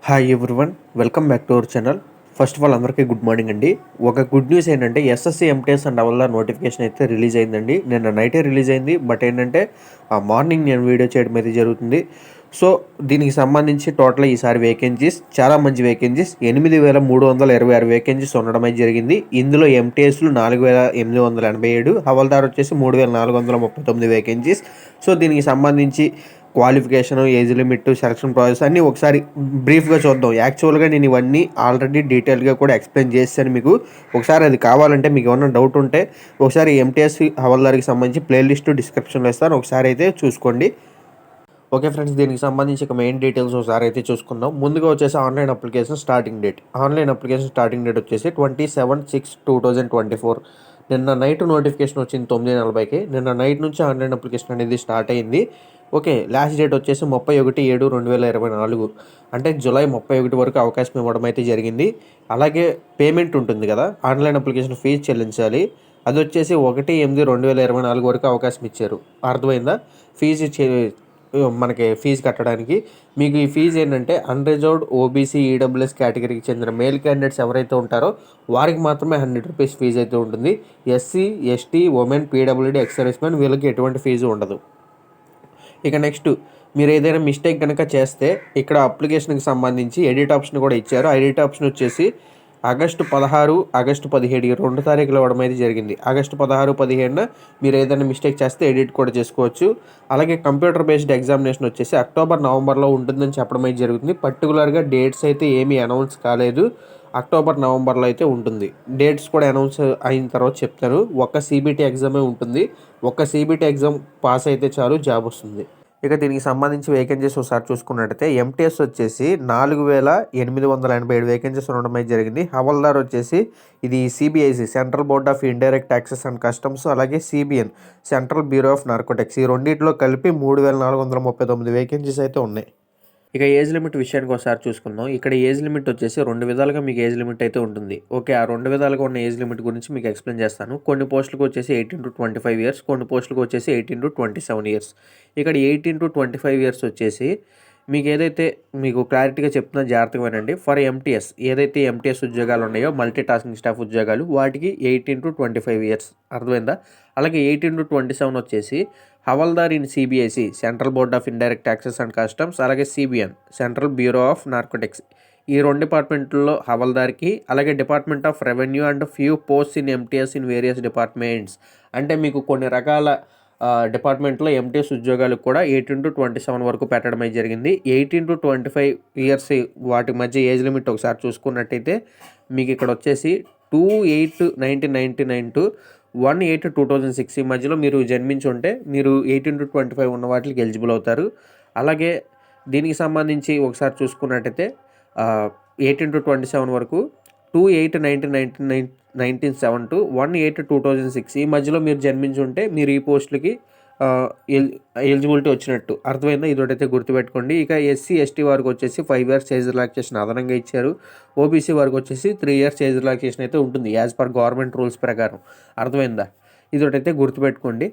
Hi everyone, welcome back to our channel. First of all అందరికీ good morning అండి. ఒక good news ఏంటంటే SSC MTS and వల్ల notification అయితే రిలీజ్ అయిందండి. నిన్న నైటే రిలీజ్ అయింది. బట్ ఏంటంటే మార్నింగ్ నేను వీడియో చేయడం అయితే జరుగుతుంది. సో దీనికి సంబంధించి టోటల్ ఈసారి వేకెన్సీస్ చాలా మంచి వేకెన్సీస్ 8,326 వేకెన్సీస్ ఉండడం అయితే జరిగింది. ఇందులో ఎంటీఎస్లు 4,887, హవల్దార్ వచ్చేసి 3,439 వేకెన్సీస్. సో దీనికి సంబంధించి qualification, age limit, selection process అన్నీ ఒకసారి బ్రీఫ్గా చూద్దాం. యాక్చువల్గా నేను ఇవన్నీ ఆల్రెడీ డీటెయిల్గా కూడా ఎక్స్ప్లెయిన్ చేశాను మీకు. ఒకసారి అది కావాలంటే మీకు ఏమన్నా డౌట్ ఉంటే ఒకసారి ఎంటీఎస్ హవల్దార్కి సంబంధించి ప్లేలిస్ట్ డిస్క్రిప్షన్లో ఇస్తాను, ఒకసారి అయితే చూసుకోండి. ఓకే ఫ్రెండ్స్, దీనికి సంబంధించి ఇక మెయిన్ డీటెయిల్స్ ఒకసారి అయితే చూసుకుందాం. ముందుగా వచ్చేసి ఆన్లైన్ అప్లికేషన్ స్టార్టింగ్ డేట్ వచ్చేసి 27/6/2024. నిన్న నైట్ నోటిఫికేషన్ వచ్చింది 9:40కి. నిన్న నైట్ నుంచి ఆన్లైన్ అప్లికేషన్ అనేది స్టార్ట్ అయింది. ఓకే, లాస్ట్ డేట్ వచ్చేసి 31/7/2024, అంటే జూలై 31 వరకు అవకాశం ఇవ్వడం అయితే జరిగింది. అలాగే పేమెంట్ ఉంటుంది కదా, ఆన్లైన్ అప్లికేషన్ ఫీజు చెల్లించాలి. అది వచ్చేసి 1/8/2024 వరకు అవకాశం ఇచ్చారు. అర్థమైందా? మనకి ఫీజు కట్టడానికి మీకు ఈ ఫీజు ఏంటంటే అన్రిజర్వ్డ్ ఓబీసీ ఈడబ్ల్యూఎస్ కేటగిరీకి చెందిన మేల్ క్యాండిడేట్స్ ఎవరైతే ఉంటారో వారికి మాత్రమే 100 రూపీస్ ఫీజు అయితే ఉంటుంది. SC, ST, women, PWD, ex service men వీళ్ళకి ఎటువంటి ఫీజు ఉండదు. ఇక నెక్స్ట్, మీరు ఏదైనా మిస్టేక్ కనుక చేస్తే ఇక్కడ అప్లికేషన్కి సంబంధించి ఎడిట్ ఆప్షన్ కూడా ఇచ్చారు. ఆ ఎడిట్ ఆప్షన్ వచ్చేసి ఆగస్టు 16, ఆగస్టు 17 2 తారీఖులు ఇవ్వడం అయితే జరిగింది. ఆగస్టు 16, 17 మీరు ఏదైనా మిస్టేక్ చేస్తే ఎడిట్ కూడా చేసుకోవచ్చు. అలాగే కంప్యూటర్ బేస్డ్ ఎగ్జామినేషన్ వచ్చేసి అక్టోబర్, నవంబర్లో ఉంటుందని చెప్పడం అయితే జరుగుతుంది. పర్టికులర్గా డేట్స్ అయితే ఏమీ అనౌన్స్ కాలేదు. అక్టోబర్, నవంబర్లో అయితే ఉంటుంది. డేట్స్ కూడా అనౌన్స్ అయిన తర్వాత చెప్తాను. ఒక్క సిబిటీ ఎగ్జామే ఉంటుంది. ఒక్క సిబిటీ ఎగ్జామ్ పాస్ అయితే చాలు, జాబ్ వస్తుంది. ఇక దీనికి సంబంధించి వేకెన్సీస్ ఒకసారి చూసుకున్నట్టయితే ఎంటీఎస్ వచ్చేసి 4,887 వేకెన్సీస్ ఉండడం అయితే జరిగింది. హవల్దార్ వచ్చేసి ఇది CBIC, central board of indirect taxes and customs, అలాగే CBN, central bureau of narcotics, ఈ రెండింటిలో కలిపి 3,439 వేకెన్సీస్ అయితే ఉన్నాయి. ఇక ఏజ్ లిమిట్ విషయానికి ఒకసారి చూసుకుందాం. ఇక్కడ ఏజ్ లిమిట్ వచ్చేసి 2 విధాలుగా మీకు ఏజ్ లిమిట్ అయితే ఉంటుంది. ఓకే, ఆ 2 విధాలుగా ఉన్న ఏజ్ లిమిట్ గురించి మీకు ఎక్స్ప్లెయిన్ చేస్తాను. కొన్ని పోస్టులకు వచ్చేసి 18-25 ఇయర్స్, కొన్ని పోస్టులకు వచ్చేసి 18-27 ఇయర్స్. ఇక్కడ 18-25 ఇయర్స్ వచ్చేసి మీకు ఏదైతే మీకు క్లారిటీగా చెప్తున్నా, జాగ్రత్తగా వినండి. ఫర్ ఎంటీఎస్ ఏదైతే ఎంటీఎస్ ఉద్యోగాలు ఉన్నాయో, మల్టీ టాస్కింగ్ స్టాఫ్ ఉద్యోగాలు, వాటికి 18-25 ఇయర్స్. అర్థమైందా? అలాగే 18-27 వచ్చేసి havildar in CBIC, central board of indirect taxes and customs, అలాగే CBN, central bureau of narcotics, ఈ 2 డిపార్ట్మెంట్లో హవల్దార్కి, అలాగే department of revenue and few posts in MTS in various departments, అంటే మీకు కొన్ని రకాల డిపార్ట్మెంట్లో ఎంటీఎస్ ఉద్యోగాలకు కూడా 18-27 వరకు పెట్టడం అయితే జరిగింది. 18-25 ఇయర్స్ వాటి మధ్య ఏజ్ లిమిట్ ఒకసారి చూసుకున్నట్టయితే మీకు ఇక్కడ వచ్చేసి 2/8/1999 టు 1/8/2006 ఈ మధ్యలో మీరు జన్మించి ఉంటే మీరు 18-25 ఉన్న వాటికి ఎలిజిబుల్ అవుతారు. అలాగే దీనికి సంబంధించి ఒకసారి చూసుకున్నట్టయితే 18-27 వరకు 2/8/1997 టు 1/8/2006 ఈ మధ్యలో మీరు జన్మించి ఉంటే మీరు ఈ పోస్టులకి ఎలిజిబిలిటీ వచ్చినట్టు. అర్థమైందా? ఇదొకటైతే గుర్తుపెట్టుకోండి. ఇక ఎస్సీ, ఎస్టీ వారికి వచ్చేసి 5 ఇయర్స్ ఏజ్ రిలాక్సేషన్ అదనంగా ఇచ్చారు. ఓబీసీ వారికి వచ్చేసి 3 ఇయర్స్ ఏజ్ రిలాక్సేషన్ అయితే ఉంటుంది యాజ్ పర్ గవర్నమెంట్ రూల్స్ ప్రకారం. అర్థమైందా? ఇదొకటైతే గుర్తుపెట్టుకోండి.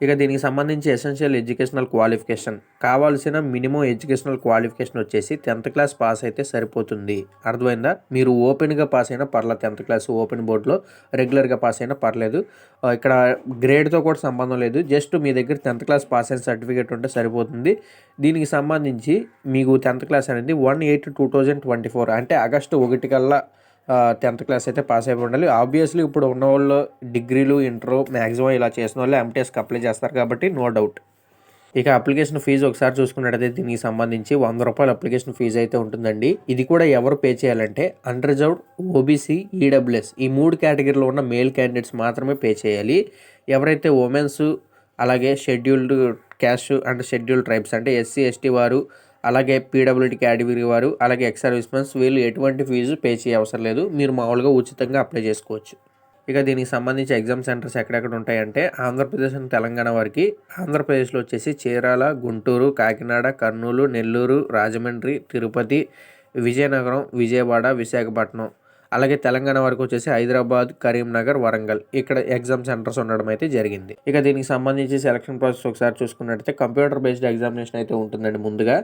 ఇక దీనికి సంబంధించి ఎసెన్షియల్ ఎడ్యుకేషనల్ క్వాలిఫికేషన్, కావాల్సిన మినిమం ఎడ్యుకేషనల్ క్వాలిఫికేషన్ వచ్చేసి 10th క్లాస్ పాస్ అయితే సరిపోతుంది. అర్థమైందా? మీరు ఓపెన్గా పాస్ అయినా పర్లేదు, 10th క్లాస్ ఓపెన్ బోర్డులో రెగ్యులర్గా పాస్ అయినా పర్లేదు. ఇక్కడ గ్రేడ్తో కూడా సంబంధం లేదు. జస్ట్ మీ దగ్గర 10th క్లాస్ పాస్ అయిన సర్టిఫికేట్ ఉంటే సరిపోతుంది. దీనికి సంబంధించి మీకు 10th క్లాస్ అనేది 1/8/2024, అంటే ఆగస్టు 1 కల్లా 10th క్లాస్ అయితే పాస్ అయిపోయి ఉండాలి. ఆబ్వియస్లీ ఇప్పుడు ఉన్న వాళ్ళు డిగ్రీలు, ఇంటర్ మ్యాక్సిమం ఇలా చేసిన వాళ్ళు ఎంటీఎస్కి అప్లై చేస్తారు కాబట్టి నో డౌట్. ఇక అప్లికేషన్ ఫీజు ఒకసారి చూసుకున్నట్టయితే దీనికి సంబంధించి 100 రూపాయల అప్లికేషన్ ఫీజు అయితే ఉంటుందండి. ఇది కూడా ఎవరు పే చేయాలంటే అన్రిజర్వ్డ్, ఓబీసీ, ఈడబ్ల్యూఎస్ ఈ 3 కేటగిరీలో ఉన్న మేల్ క్యాండిడేట్స్ మాత్రమే పే చేయాలి. ఎవరైతే ఉమెన్స్, అలాగే scheduled caste and scheduled tribes అంటే ఎస్సీ, ఎస్టీ వారు, అలాగే పీడబ్ల్యూడీ కేటగిరీ వారు, అలాగే ఎక్స్ సర్వీస్ మెన్స్ వీళ్ళు ఎటువంటి ఫీజు పే చేయ అవసరం లేదు. మీరు మామూలుగా ఉచితంగా అప్లై చేసుకోవచ్చు. ఇక దీనికి సంబంధించి ఎగ్జామ్ సెంటర్స్ ఎక్కడెక్కడ ఉంటాయంటే ఆంధ్రప్రదేశ్ అండ్ తెలంగాణ వారికి ఆంధ్రప్రదేశ్లో వచ్చేసి చీరాల, గుంటూరు, కాకినాడ, కర్నూలు, నెల్లూరు, రాజమండ్రి, తిరుపతి, విజయనగరం, విజయవాడ, విశాఖపట్నం, అలాగే తెలంగాణ వరకు వచ్చేసి హైదరాబాద్, కరీంనగర్, వరంగల్ ఇక్కడ ఎగ్జామ్ సెంటర్స్ ఉండడం అయితే జరిగింది. ఇక దీనికి సంబంధించి సెలక్షన్ ప్రాసెస్ ఒకసారి చూసుకున్నట్టయితే కంప్యూటర్ బేస్డ్ ఎగ్జామినేషన్ అయితే ఉంటుందండి. ముందుగా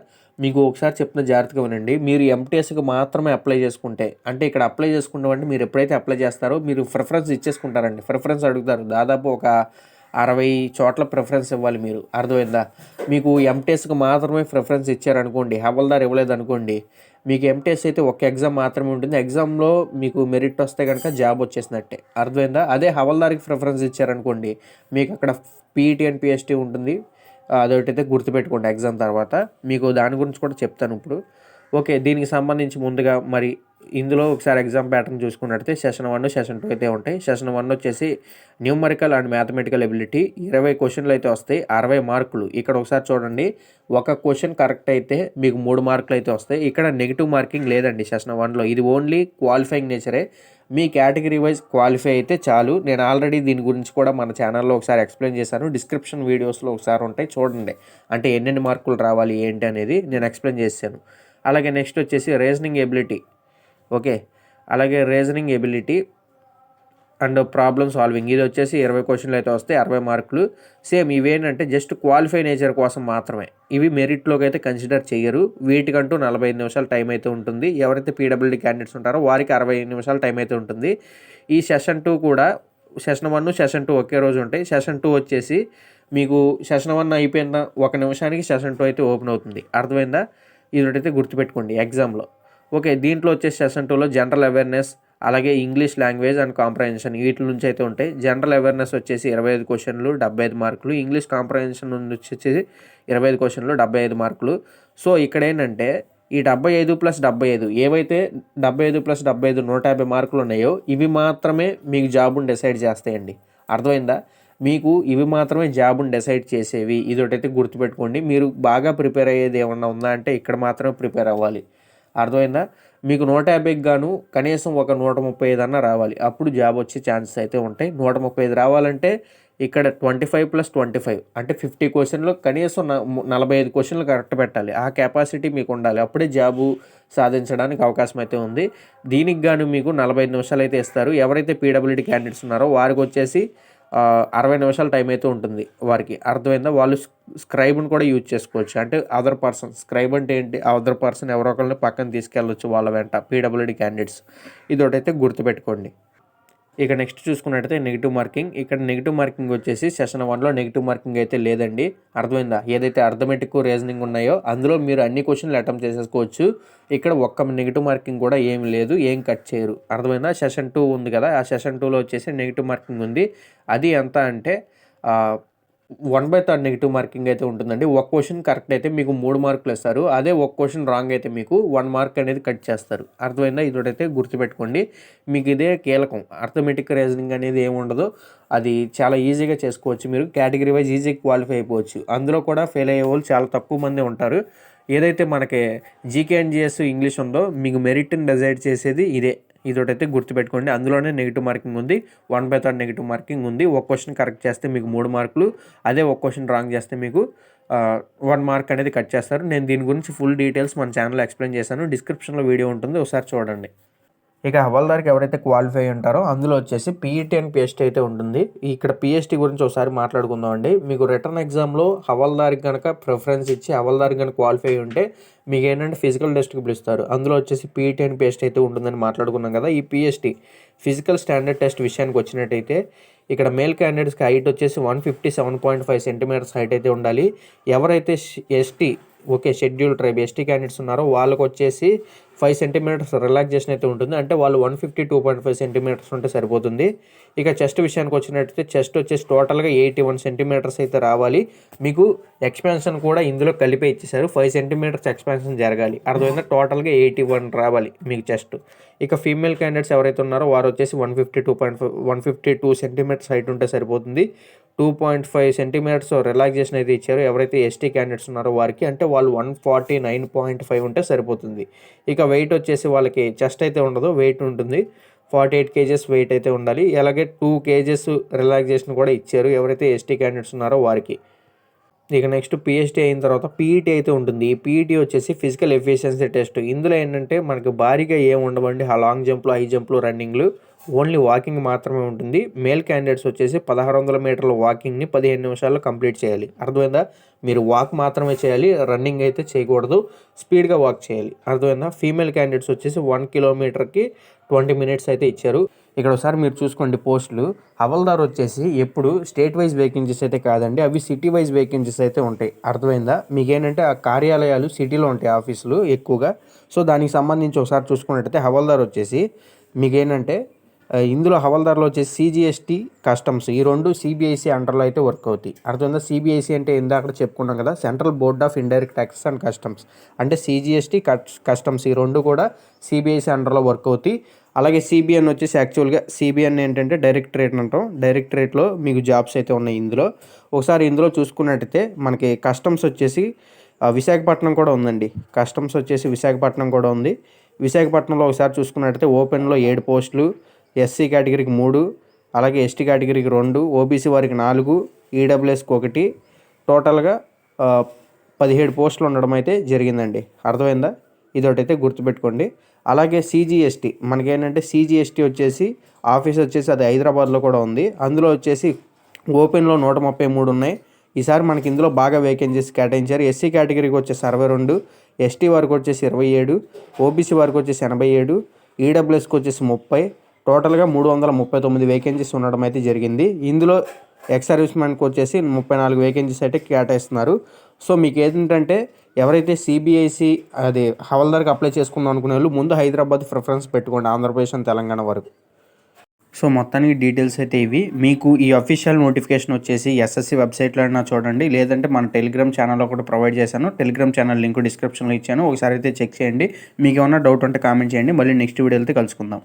మీకు ఒకసారి చెప్తున్న జాగ్రత్తగా వినండి. మీరు ఎంటీఎస్కి మాత్రమే అప్లై చేసుకుంటే, అంటే ఇక్కడ అప్లై చేసుకుంటామంటే మీరు ఎప్పుడైతే అప్లై చేస్తారో మీరు ప్రిఫరెన్స్ ఇచ్చేసుకుంటారండి. ప్రిఫరెన్స్ అడుగుతారు, దాదాపు ఒక 60 చోట్ల ప్రిఫరెన్స్ ఇవ్వాలి మీరు. అర్థమైందా? మీకు ఎంటీఎస్కి మాత్రమే ప్రిఫరెన్స్ ఇచ్చారనుకోండి, హవల్దార్ ఇవ్వలేదనుకోండి, మీకు ఎంటీఎస్ అయితే ఒక ఎగ్జామ్ మాత్రమే ఉంటుంది. ఎగ్జామ్లో మీకు మెరిట్ వస్తే కనుక జాబ్ వచ్చేసినట్టే. అర్థమైందా? అదే హవల్దార్కి ప్రిఫరెన్స్ ఇచ్చారనుకోండి, మీకు అక్కడ పీఈటీ అండ్ పిఎస్టీ ఉంటుంది. అదొకటైతే గుర్తుపెట్టుకోండి. ఎగ్జామ్ తర్వాత మీకు దాని గురించి కూడా చెప్తాను ఇప్పుడు. ఓకే, దీనికి సంబంధించి ముందుగా మరి ఇందులో ఒకసారి ఎగ్జామ్ ప్యాటర్న్ చూసుకున్నట్టయితే సెషన్ 1, సెషన్ 2 అయితే ఉంటాయి. సెషన్ 1 వచ్చేసి న్యూమరికల్ అండ్ మ్యాథమెటికల్ ఎబిలిటీ 20 క్వశ్చన్లు అయితే వస్తాయి, 60 మార్కులు. ఇక్కడ ఒకసారి చూడండి, ఒక క్వశ్చన్ కరెక్ట్ అయితే మీకు 3 మార్కులు అయితే వస్తాయి. ఇక్కడ నెగిటివ్ మార్కింగ్ లేదండి సెషన్ 1లో. ఇది ఓన్లీ క్వాలిఫైయింగ్ నేచరే. మీ కేటగిరీ వైజ్ క్వాలిఫై అయితే చాలు. నేను ఆల్రెడీ దీని గురించి కూడా మన ఛానల్లో ఒకసారి ఎక్స్ప్లెయిన్ చేశాను. డిస్క్రిప్షన్ వీడియోస్లో ఒకసారి ఉంటాయి, చూడండి. అంటే ఎన్నెన్ని మార్కులు రావాలి ఏంటి అనేది నేను ఎక్స్ప్లెయిన్ చేశాను. అలాగే నెక్స్ట్ వచ్చేసి రీజనింగ్ ఎబిలిటీ. ఓకే, అలాగే reasoning ability and problem solving ఇది వచ్చేసి 20 క్వశ్చన్లు అయితే వస్తాయి, 60 మార్కులు. సేమ్ ఇవేంటంటే జస్ట్ క్వాలిఫై నేచర్ కోసం మాత్రమే. ఇవి మెరిట్లోకి అయితే కన్సిడర్ చేయరు. వీటికంటూ 45 నిమిషాలు టైం అయితే ఉంటుంది. ఎవరైతే పీడబ్ల్యూడీ క్యాండిడేట్స్ ఉంటారో వారికి 60 నిమిషాలు టైం అయితే ఉంటుంది. ఈ సెషన్ 2 కూడా సెషన్ 1, సెషన్ 2 ఒకే రోజు ఉంటాయి. సెషన్ 2 వచ్చేసి మీకు సెషన్ 1 అయిపోయిన 1 నిమిషానికి సెషన్ 2 అయితే ఓపెన్ అవుతుంది. అర్థమైందా? ఇదొకటైతే గుర్తుపెట్టుకోండి ఎగ్జామ్లో. ఓకే, దీంట్లో వచ్చేసి సెషన్ 2లో జనరల్ అవేర్నెస్, అలాగే ఇంగ్లీష్ లాంగ్వేజ్ అండ్ కాంప్రహెన్షన్ వీటి నుంచి అయితే ఉంటాయి. జనరల్ అవేర్నెస్ వచ్చేసి 25 క్వశ్చన్లు, 75 మార్కులు. ఇంగ్లీష్ కాంప్రహెన్షన్ నుంచి వచ్చేసి 25 క్వశ్చన్లు, 75 మార్కులు. సో ఇక్కడ ఏంటంటే ఈ 75+75 ఏవైతే 75+75 150 మార్కులు ఉన్నాయో ఇవి మాత్రమే మీకు జాబుని డిసైడ్ చేస్తాయండి. అర్థమైందా? మీకు ఇవి మాత్రమే జాబుని డిసైడ్ చేసేవి. ఇదొకటైతే గుర్తుపెట్టుకోండి. మీరు బాగా ప్రిపేర్ అయ్యేది ఏమన్నా ఉందా అంటే ఇక్కడ మాత్రమే ప్రిపేర్ అవ్వాలి. అర్థమైందా? మీకు 150కి గాను కనీసం ఒక 135 అన్నా రావాలి, అప్పుడు జాబ్ వచ్చే ఛాన్సెస్ అయితే ఉంటాయి. 135 రావాలంటే ఇక్కడ 25+25 అంటే 50 క్వశ్చన్లు కనీసం 45 క్వశ్చన్లు కరెక్ట్ పెట్టాలి. ఆ కెపాసిటీ మీకు ఉండాలి, అప్పుడే జాబు సాధించడానికి అవకాశం అయితే ఉంది. దీనికి గాను మీకు 45 నిమిషాలు అయితే ఇస్తారు. ఎవరైతే పీడబ్ల్యూడీ క్యాండిడేట్స్ ఉన్నారో వారికి వచ్చేసి 60 నిమిషాల టైం అయితే ఉంటుంది వారికి. అర్థమైందా? వాళ్ళు స్క్రైబ్ని కూడా యూజ్ చేసుకోవచ్చు. అంటే అదర్ పర్సన్, స్క్రైబ్ అంటే ఏంటి? అదర్ పర్సన్ ఎవరో ఒకరిని పక్కన తీసుకెళ్ళవచ్చు వాళ్ళ వెంట, పీడబ్ల్యూడీ క్యాండిడేట్స్. ఇదొకటైతే గుర్తుపెట్టుకోండి. ఇక నెక్స్ట్ చూసుకున్నట్టయితే నెగిటివ్ మార్కింగ్. ఇక్కడ నెగిటివ్ మార్కింగ్ వచ్చేసి సెషన్ 1లో నెగిటివ్ మార్కింగ్ అయితే లేదండి. అర్థమైందా? ఏదైతే అర్థమెటిక్, రీజనింగ్ ఉన్నాయో అందులో మీరు అన్ని క్వశ్చన్లు అటెంప్ట్ చేసేసుకోవచ్చు. ఇక్కడ ఒక్క నెగిటివ్ మార్కింగ్ కూడా ఏం లేదు, ఏం కట్ చేయరు. అర్థమైందా? సెషన్ 2 ఉంది కదా, ఆ సెషన్ 2లో వచ్చేసి నెగిటివ్ మార్కింగ్ ఉంది. అది ఎంత అంటే 1/3 నెగిటివ్ మార్కింగ్ అయితే ఉంటుందండి. ఒక క్వశ్చన్ కరెక్ట్ అయితే మీకు 3 మార్కులు ఇస్తారు. అదే ఒక క్వశ్చన్ రాంగ్ అయితే మీకు 1 మార్క్ అనేది కట్ చేస్తారు. అర్థమైందా? ఇదొకటైతే గుర్తుపెట్టుకోండి. మీకు ఇదే కీలకం. అర్థమెటిక్, రీజనింగ్ అనేది ఏమి ఉండదు, అది చాలా ఈజీగా చేసుకోవచ్చు. మీరు కేటగిరీ వైజ్ ఈజీగా క్వాలిఫై అయిపోవచ్చు. అందులో కూడా ఫెయిల్ అయ్యే వాళ్ళు చాలా తక్కువ మంది ఉంటారు. ఏదైతే మనకి జీకే అండ్ జిఎస్ ఇంగ్లీష్ ఉందో మీకు మెరిట్ని డిసైడ్ చేసేది ఇదే. ఇదొకటైతే గుర్తుపెట్టుకోండి. అందులోనే నెగిటివ్ మార్కింగ్ ఉంది, 1/3 నెగిటివ్ మార్కింగ్ ఉంది. ఒక క్వశ్చన్ కరెక్ట్ చేస్తే మీకు 3 మార్కులు, అదే ఒక క్వశ్చన్ రాంగ్ చేస్తే మీకు 1 మార్క్ అనేది కట్ చేస్తారు. నేను దీని గురించి ఫుల్ డీటెయిల్స్ మన ఛానల్లో ఎక్స్ప్లెయిన్ చేశాను. డిస్క్రిప్షన్లో వీడియో ఉంటుంది, ఒకసారి చూడండి. ఇక హవల్దార్కి ఎవరైతే క్వాలిఫై ఉంటారో అందులో వచ్చేసి పీఈటీ అండ్ పిఎస్టీ అయితే ఉంటుంది. ఇక్కడ పిఎస్టీ గురించి ఒకసారి మాట్లాడుకుందాం అండి. మీకు రిటర్న్ ఎగ్జామ్లో హవల్దార్కి కనుక ప్రిఫరెన్స్ ఇచ్చి హవల్దార్కి కనుక క్వాలిఫై ఉంటే మీకు ఏంటంటే ఫిజికల్ టెస్ట్కి పిలుస్తారు. అందులో వచ్చేసి పీఈటీ అండ్ పిఎస్టీ అయితే ఉంటుందని మాట్లాడుకున్నాం కదా. ఈ పిఎస్టీ ఫిజికల్ స్టాండర్డ్ టెస్ట్ విషయానికి వచ్చినట్టయితే ఇక్కడ మేల్ క్యాండిడేట్స్కి హైట్ వచ్చేసి 157.5 సెంటీమీటర్స్ హైట్ అయితే ఉండాలి. ఎవరైతే ST, okay, schedule tribe ST candidates ఉన్నారో వాళ్ళకు వచ్చేసి 5 సెంటీమీటర్స్ రిలాక్సేషన్ అయితే ఉంటుంది. అంటే వాళ్ళు 152.5 సెంటీమీటర్స్ ఉంటే సరిపోతుంది. ఇక చెస్ట్ విషయానికి వచ్చినట్టయితే చెస్ట్ వచ్చేసి టోటల్గా 81 సెంటీమీటర్స్ అయితే రావాలి. మీకు ఎక్స్పాన్షన్ కూడా ఇందులో కలిపే ఇచ్చేసారు. 5 సెంటీమీటర్స్ ఎక్స్పాన్షన్ జరగాలి. అర్థమైందా? టోటల్గా 81 రావాలి మీకు చెస్ట్. ఇక ఫీమేల్ క్యాండిడేట్స్ ఎవరైతే ఉన్నారో వారు వచ్చేసి 152 సెంటీమీటర్స్ హైట్ ఉంటే సరిపోతుంది. 2.5 సెంటీమీటర్స్ రిలాక్సేషన్ అయితే ఇచ్చారు ఎవరైతే ఎస్టీ క్యాండిడేట్స్ ఉన్నారో వారికి. అంటే వాళ్ళు 149.5 ఉంటే సరిపోతుంది. ఇక వెయిట్ వచ్చేసి వాళ్ళకి చెస్ట్ అయితే ఉండదు, వెయిట్ ఉంటుంది. 48 kgs వెయిట్ అయితే ఉండాలి. అలాగే 2 kgs రిలాక్సేషన్ కూడా ఇచ్చారు ఎవరైతే ఎస్టీ క్యాండిడేట్స్ ఉన్నారో వారికి. ఇక నెక్స్ట్ పిహెచ్డి అయిన తర్వాత పీఈటీ అయితే ఉంటుంది. ఈ పీఈటీ వచ్చేసి ఫిజికల్ ఎఫిషియన్సీ టెస్ట్. ఇందులో ఏంటంటే మనకు భారీగా ఏమి ఉండవండి. లాంగ్ జంప్లు, హై జంప్లు, రన్నింగ్లు, ఓన్లీ వాకింగ్ మాత్రమే ఉంటుంది. మేల్ క్యాండిడేట్స్ వచ్చేసి 1600 మీటర్ల వాకింగ్ని 15 నిమిషాల్లో కంప్లీట్ చేయాలి. అర్థమైందా? మీరు వాక్ మాత్రమే చేయాలి, రన్నింగ్ అయితే చేయకూడదు, స్పీడ్గా వాక్ చేయాలి. అర్థమైందా? ఫీమేల్ క్యాండిడేట్స్ వచ్చేసి 1 కిలోమీటర్కి 20 మినిట్స్ అయితే ఇచ్చారు. ఇక్కడ ఒకసారి మీరు చూసుకోండి పోస్టులు. హవల్దార్ వచ్చేసి ఎప్పుడు స్టేట్ వైజ్ వేకెన్సీస్ అయితే కాదండి, అవి సిటీ వైజ్ వేకెన్సీస్ అయితే ఉంటాయి. అర్థమైందా? మీకేంటంటే ఆ కార్యాలయాలు సిటీలో ఉంటాయి, ఆఫీసులు ఎక్కువగా. సో దానికి సంబంధించి ఒకసారి చూసుకున్నట్టయితే హవల్దార్ వచ్చేసి మీకేంటంటే ఇందులో హవల్దార్లో వచ్చేసి సిజిఎస్టీ, కస్టమ్స్, ఈ రెండు సిబిఐసి అండర్లో అయితే వర్క్ అవుతాయి. అర్థమైందా? సిబిఐసి అంటే ఇందాక చెప్పుకున్నాం కదా, central board of indirect taxes and customs. అంటే సిజిఎస్టీ, కస్టమ్స్ ఈ రెండు కూడా సిబిఐసి అండర్లో వర్క్ అవుతాయి. అలాగే సిబిఎన్ వచ్చేసి యాక్చువల్గా సిబిఎన్ ఏంటంటే డైరెక్టరేట్ అంటాం. డైరెక్టరేట్లో మీకు జాబ్స్ అయితే ఉన్నాయి ఇందులో. ఒకసారి ఇందులో చూసుకున్నట్టయితే మనకి కస్టమ్స్ వచ్చేసి విశాఖపట్నం కూడా ఉందండి. కస్టమ్స్ వచ్చేసి విశాఖపట్నం కూడా ఉంది. విశాఖపట్నంలో ఒకసారి చూసుకున్నట్టయితే ఓపెన్లో 7 పోస్టులు, ఎస్సీ కేటగిరీకి 3, అలాగే ఎస్టీ కేటగిరీకి 2, ఓబీసీ వారికి 4, ఈడబ్ల్యూఎస్కి 1, టోటల్గా 17 పోస్టులు ఉండడం అయితే జరిగిందండి. అర్థమైందా? ఇదొకటైతే గుర్తుపెట్టుకోండి. అలాగే సిజిఎస్టీ మనకేంటంటే సిజిఎస్టీ వచ్చేసి ఆఫీస్ వచ్చేసి అది హైదరాబాద్లో కూడా ఉంది. అందులో వచ్చేసి ఓపెన్లో 133 ఉన్నాయి. ఈసారి మనకి ఇందులో బాగా వేకెన్సీస్ కేటాయించారు. ఎస్సీ కేటగిరీకి వచ్చేసి 62, ఎస్టీ వారికి వచ్చేసి 27, ఓబీసీ వారికి వచ్చేసి 87, ఈడబ్ల్యూఎస్కి వచ్చేసి 30, టోటల్గా 339 వేకెన్సీస్ ఉండడం అయితే జరిగింది. ఇందులో ఎక్స్ సర్వీస్మెన్కి వచ్చేసి 34 వేకెన్సీస్ అయితే కేటాయిస్తున్నారు. సో మీకు ఏంటంటే ఎవరైతే సిబిఐసి అది హవల్దార్కి అప్లై చేసుకుందాం అనుకునే వాళ్ళు ముందు హైదరాబాద్ ప్రిఫరెన్స్ పెట్టుకోండి, ఆంధ్రప్రదేశ్ అండ్ తెలంగాణ వరకు. సో మొత్తానికి డీటెయిల్స్ అయితే ఇవి. మీకు ఈ అఫీషియల్ నోటిఫికేషన్ వచ్చేసి ఎస్ఎస్సి వెబ్సైట్లో అయినా చూడండి, లేదంటే మన టెలిగ్రామ్ ఛానల్లో కూడా ప్రొవైడ్ చేశాను. టెలిగ్రామ్ ఛానల్ లింక్ డిస్క్రిప్షన్లో ఇచ్చాను, ఒకసారి అయితే చెక్ చేయండి. మీకు ఏమైనా డౌట్ ఉంటే కామెంట్ చేయండి. మళ్ళీ నెక్స్ట్ వీడియో అయితే కలుసుకుందాం.